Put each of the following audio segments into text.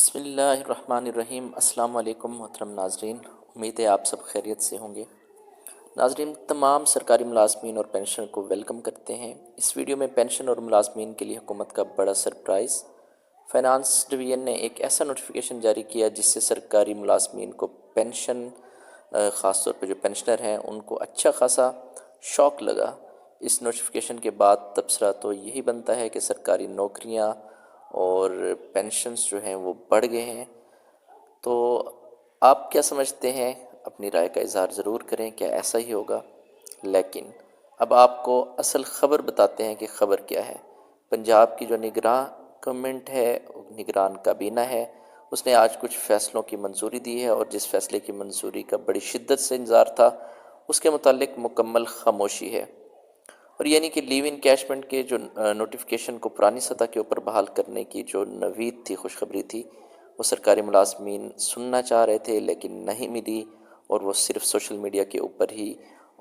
بسم اللہ الرحمن الرحیم۔ السلام علیکم محترم ناظرین، امید ہے آپ سب خیریت سے ہوں گے۔ ناظرین، تمام سرکاری ملازمین اور پینشن کو ویلکم کرتے ہیں۔ اس ویڈیو میں پینشن اور ملازمین کے لیے حکومت کا بڑا سرپرائز، فائنانس ڈویژن نے ایک ایسا نوٹیفیکیشن جاری کیا جس سے سرکاری ملازمین کو پینشن، خاص طور پہ جو پینشنر ہیں ان کو اچھا خاصا شوق لگا۔ اس نوٹیفیکیشن کے بعد تبصرہ تو یہی بنتا ہے کہ سرکاری نوکریاں اور پینشنز جو ہیں وہ بڑھ گئے ہیں۔ تو آپ کیا سمجھتے ہیں؟ اپنی رائے کا اظہار ضرور کریں، کیا ایسا ہی ہوگا؟ لیکن اب آپ کو اصل خبر بتاتے ہیں کہ خبر کیا ہے۔ پنجاب کی جو نگراں گورنمنٹ ہے، نگران کابینہ ہے، اس نے آج کچھ فیصلوں کی منظوری دی ہے، اور جس فیصلے کی منظوری کا بڑی شدت سے انتظار تھا اس کے متعلق مکمل خاموشی ہے، اور یعنی کہ لیو انکیشمنٹ کے جو نوٹیفیکیشن کو پرانی سطح کے اوپر بحال کرنے کی جو نوید تھی، خوشخبری تھی، وہ سرکاری ملازمین سننا چاہ رہے تھے لیکن نہیں ملی، اور وہ صرف سوشل میڈیا کے اوپر ہی،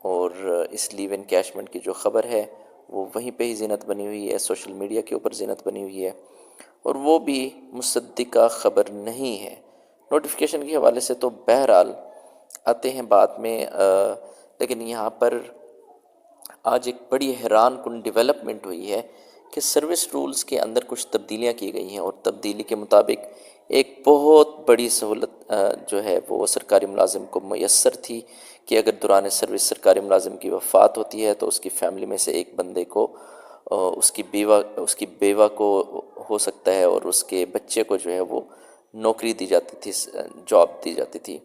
اور اس لیو انکیشمنٹ کی جو خبر ہے وہ وہیں پہ ہی زینت بنی ہوئی ہے، سوشل میڈیا کے اوپر زینت بنی ہوئی ہے، اور وہ بھی مصدقہ خبر نہیں ہے۔ نوٹیفیکیشن کے حوالے سے تو بہرحال آتے ہیں بعد میں، لیکن یہاں پر آج ایک بڑی حیران کن ڈیولپمنٹ ہوئی ہے کہ سروس رولز کے اندر کچھ تبدیلیاں کی گئی ہیں، اور تبدیلی کے مطابق ایک بہت بڑی سہولت جو ہے وہ سرکاری ملازم کو میسر تھی کہ اگر دوران سروس سرکاری ملازم کی وفات ہوتی ہے تو اس کی فیملی میں سے ایک بندے کو اس کی بیوہ کو ہو سکتا ہے، اور اس کے بچے کو جو ہے وہ نوکری دی جاتی تھی، جاب دی جاتی تھی۔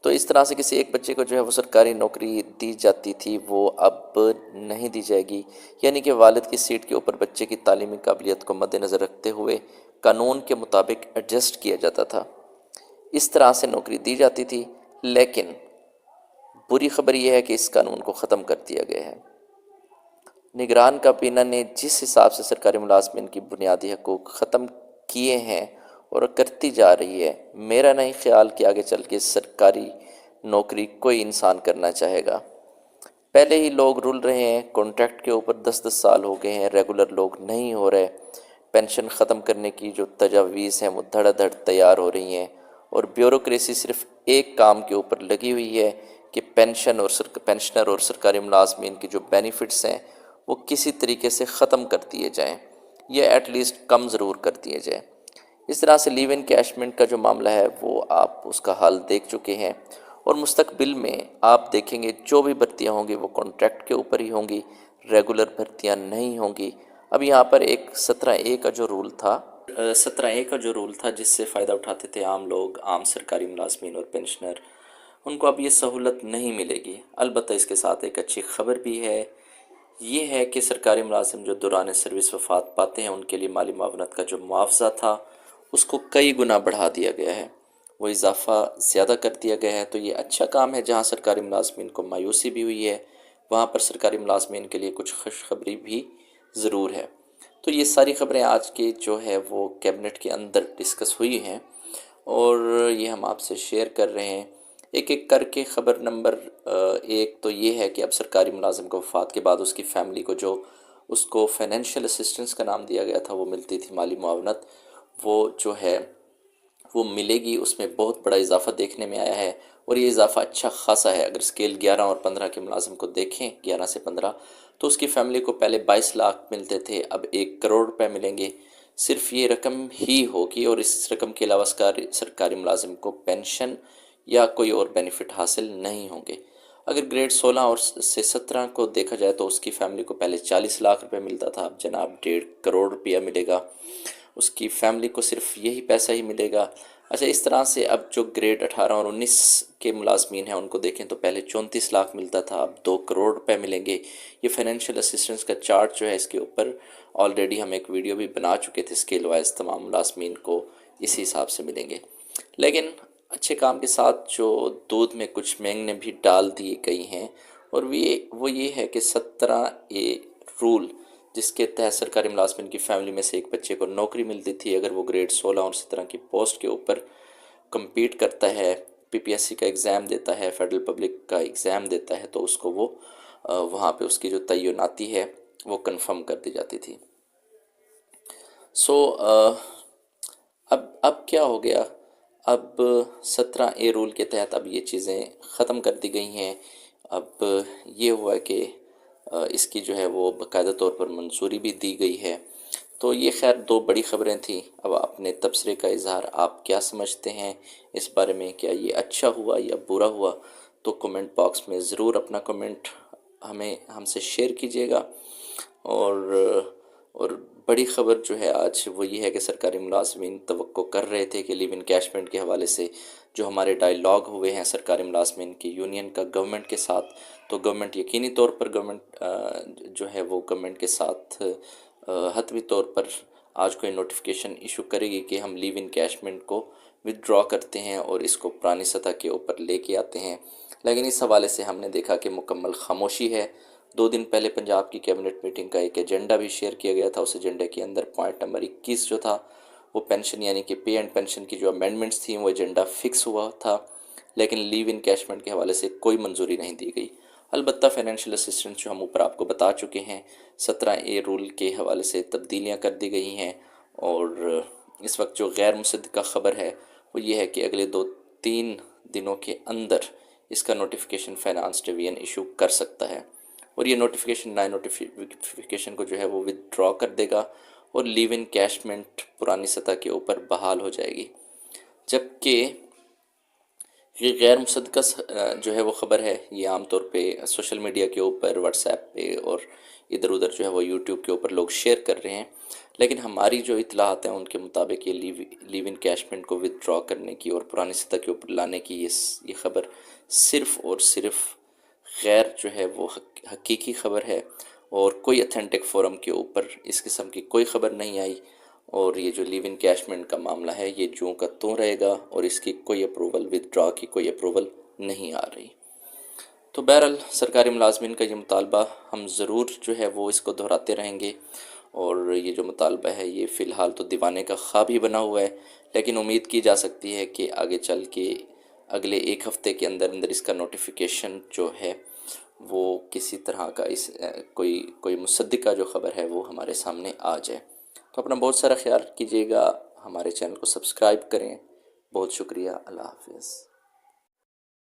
تو اس طرح سے کسی ایک بچے کو جو ہے وہ سرکاری نوکری دی جاتی تھی، وہ اب نہیں دی جائے گی، یعنی کہ والد کی سیٹ کے اوپر بچے کی تعلیمی قابلیت کو مد نظر رکھتے ہوئے قانون کے مطابق ایڈجسٹ کیا جاتا تھا، اس طرح سے نوکری دی جاتی تھی۔ لیکن بری خبر یہ ہے کہ اس قانون کو ختم کر دیا گیا ہے۔ نگران کابینہ نے جس حساب سے سرکاری ملازمین کی بنیادی حقوق ختم کیے ہیں اور کرتی جا رہی ہے، میرا نہیں خیال کہ آگے چل کے سرکاری نوکری کوئی انسان کرنا چاہے گا۔ پہلے ہی لوگ رول رہے ہیں، کانٹریکٹ کے اوپر 10 سال ہو گئے ہیں، ریگولر لوگ نہیں ہو رہے، پینشن ختم کرنے کی جو تجاویز ہیں وہ دھڑا دھڑ تیار ہو رہی ہیں، اور بیوروکریسی صرف ایک کام کے اوپر لگی ہوئی ہے کہ پینشنر اور سرکاری ملازمین کی جو بینیفٹس ہیں وہ کسی طریقے سے ختم کر دیے جائیں، یا ایٹ لیسٹ کم ضرور کر دیے جائیں۔ اس طرح سے لیو انکیشمنٹ کا جو معاملہ ہے وہ آپ اس کا حال دیکھ چکے ہیں، اور مستقبل میں آپ دیکھیں گے جو بھی بھرتیاں ہوں گی وہ کانٹریکٹ کے اوپر ہی ہوں گی، ریگولر بھرتیاں نہیں ہوں گی۔ اب یہاں پر ایک 17A کا جو رول تھا، 17A کا جو رول تھا جس سے فائدہ اٹھاتے تھے عام لوگ، عام سرکاری ملازمین اور پینشنر، ان کو اب یہ سہولت نہیں ملے گی۔ البتہ اس کے ساتھ ایک اچھی خبر بھی ہے، یہ ہے کہ سرکاری ملازم جو دوران سروس وفات پاتے ہیں ان کے لیے مالی معاونت کا جو معاوضہ تھا اس کو کئی گنا بڑھا دیا گیا ہے، وہ اضافہ زیادہ کر دیا گیا ہے۔ تو یہ اچھا کام ہے، جہاں سرکاری ملازمین کو مایوسی بھی ہوئی ہے وہاں پر سرکاری ملازمین کے لیے کچھ خوشخبری بھی ضرور ہے۔ تو یہ ساری خبریں آج کے جو ہے وہ کیبنٹ کے اندر ڈسکس ہوئی ہیں، اور یہ ہم آپ سے شیئر کر رہے ہیں ایک ایک کر کے۔ خبر نمبر ایک تو یہ ہے کہ اب سرکاری ملازم کو وفات کے بعد اس کی فیملی کو جو اس کو فائنینشیل اسسٹنس کا نام دیا گیا تھا، وہ ملتی تھی، مالی معاونت، وہ جو ہے وہ ملے گی۔ اس میں بہت بڑا اضافہ دیکھنے میں آیا ہے، اور یہ اضافہ اچھا خاصا ہے۔ اگر اسکیل 11 اور 15 کے ملازم کو دیکھیں، 11 سے 15، تو اس کی فیملی کو پہلے 22 لاکھ ملتے تھے، اب 1 کروڑ روپے ملیں گے۔ صرف یہ رقم ہی ہوگی، اور اس رقم کے علاوہ سرکاری ملازم کو پینشن یا کوئی اور بینیفٹ حاصل نہیں ہوں گے۔ اگر گریڈ 16 اور سے 17 کو دیکھا جائے تو اس کی فیملی کو پہلے 40 لاکھ روپے ملتا تھا، اب جناب 1.5 کروڑ روپیہ ملے گا، اس کی فیملی کو صرف یہی پیسہ ہی ملے گا۔ اچھا، اس طرح سے اب جو گریڈ 18 اور 19 کے ملازمین ہیں ان کو دیکھیں تو پہلے 34 لاکھ ملتا تھا، اب 2 کروڑ روپے ملیں گے۔ یہ فائنینشیل اسسٹنس کا چارٹ جو ہے اس کے اوپر آلریڈی ہم ایک ویڈیو بھی بنا چکے تھے، اسکیل وائز تمام ملازمین کو اسی حساب سے ملیں گے۔ لیکن اچھے کام کے ساتھ جو دودھ میں کچھ مینگنے بھی ڈال دی گئی ہیں، اور وہ یہ ہے کہ 17A رول، جس کے تحت سرکاری ملازمین کی فیملی میں سے ایک بچے کو نوکری ملتی تھی اگر وہ گریڈ 16 اور 17 کی پوسٹ کے اوپر کمپیٹ کرتا ہے، PPSC کا ایگزام دیتا ہے، فیڈرل پبلک کا ایگزام دیتا ہے، تو اس کو وہ وہاں پہ اس کی جو تعیناتی ہے وہ کنفرم کر دی جاتی تھی۔ اب کیا ہو گیا؟ اب 17A رول کے تحت اب یہ چیزیں ختم کر دی گئی ہیں۔ اب یہ ہوا کہ اس کی جو ہے وہ باقاعدہ طور پر منظوری بھی دی گئی ہے۔ تو یہ خیر دو بڑی خبریں تھیں۔ اب اپنے تبصرے کا اظہار آپ کیا سمجھتے ہیں اس بارے میں؟ کیا یہ اچھا ہوا یا برا ہوا؟ تو کمنٹ باکس میں ضرور اپنا کمنٹ ہم سے شیئر کیجیے گا۔ اور بڑی خبر جو ہے آج وہ یہ ہے کہ سرکاری ملازمین توقع کر رہے تھے کہ لیو انکیشمنٹ کے حوالے سے جو ہمارے ڈائیلاگ ہوئے ہیں سرکاری ملازمین کی یونین کا گورنمنٹ کے ساتھ، تو گورنمنٹ یقینی طور پر جو ہے وہ گورنمنٹ کے ساتھ حتمی طور پر آج کوئی نوٹیفیکیشن ایشو کرے گی کہ ہم لیو انکیشمنٹ کو ودڈرا کرتے ہیں اور اس کو پرانی سطح کے اوپر لے کے آتے ہیں۔ لیکن اس حوالے سے ہم نے دیکھا کہ مکمل خاموشی ہے۔ 2 دن پہلے پنجاب کی کیبنٹ میٹنگ کا ایک ایجنڈا بھی شیئر کیا گیا تھا۔ اس ایجنڈے کے اندر پوائنٹ نمبر 21 جو تھا وہ پینشن یعنی کہ پے اینڈ پینشن کی جو امینڈمنٹس تھیں وہ ایجنڈا فکس ہوا تھا، لیکن لیو انکیشمنٹ کے حوالے سے کوئی منظوری نہیں دی گئی۔ البتہ فائنینشیل اسسٹنس جو ہم اوپر آپ کو بتا چکے ہیں 17A رول کے حوالے سے تبدیلیاں کر دی گئی ہیں، اور اس وقت جو غیر مصدقہ خبر ہے وہ یہ ہے کہ اگلے 2-3 دنوں کے اندر اس کا نوٹیفیکیشن فائنانس ڈویژن ایشو کر سکتا ہے، اور یہ نئے نوٹیفیکیشن کو جو ہے وہ ودڈرا کر دے گا اور لیو انکیشمنٹ پرانی سطح کے اوپر بحال ہو جائے گی۔ جبکہ یہ غیر مصدقہ جو ہے وہ خبر ہے، یہ عام طور پہ سوشل میڈیا کے اوپر، واٹس ایپ پہ اور ادھر ادھر جو ہے وہ یوٹیوب کے اوپر لوگ شیئر کر رہے ہیں، لیکن ہماری جو اطلاعات ہیں ان کے مطابق یہ لیو انکیشمنٹ کو ودڈرا کرنے کی اور پرانی سطح کے اوپر لانے کی یہ خبر صرف اور صرف غیر جو ہے وہ حقیقی خبر ہے، اور کوئی اتھینٹک فورم کے اوپر اس قسم کی کوئی خبر نہیں آئی، اور یہ جو لیو انکیشمنٹ کا معاملہ ہے یہ جوں کا توں رہے گا، اور اس کی کوئی اپروول ودڈرا کی کوئی اپروول نہیں آ رہی۔ تو بہرحال سرکاری ملازمین کا یہ مطالبہ ہم ضرور جو ہے وہ اس کو دہراتے رہیں گے، اور یہ جو مطالبہ ہے یہ فی الحال تو دیوانے کا خواب ہی بنا ہوا ہے، لیکن امید کی جا سکتی ہے کہ آگے چل کے اگلے 1 ہفتے کے اندر اس کا نوٹیفیکیشن جو ہے وہ کسی طرح کا کوئی مصدقہ جو خبر ہے وہ ہمارے سامنے آ جائے۔ تو اپنا بہت سارا خیال کیجیے گا، ہمارے چینل کو سبسکرائب کریں۔ بہت شکریہ، اللہ حافظ۔